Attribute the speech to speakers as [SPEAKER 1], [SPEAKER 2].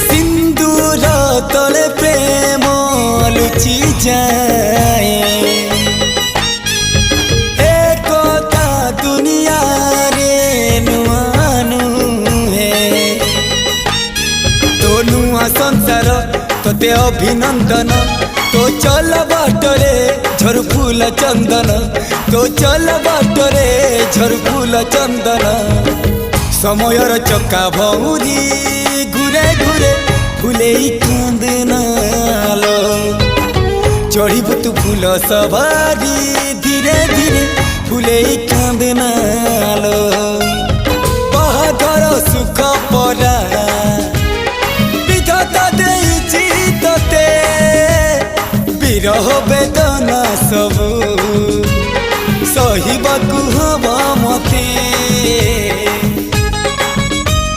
[SPEAKER 1] सिंदूर तले प्रेम लुचि जाए एकता दुनिया रे नुआनु है तो नुआ संसार तोते अभिनंदन तो चल बाटरे झर फूल चंदन तो चल बाटरे झर फूल चंदन समयर चक्का भौरी घुरे घुरे फुले कांदनालो चढ़ीबु तू फूल सवारी धीरे धीरे फुले कांदनालो बाहादर सुख परा विधाता देइछि तोते विरह वेदना सब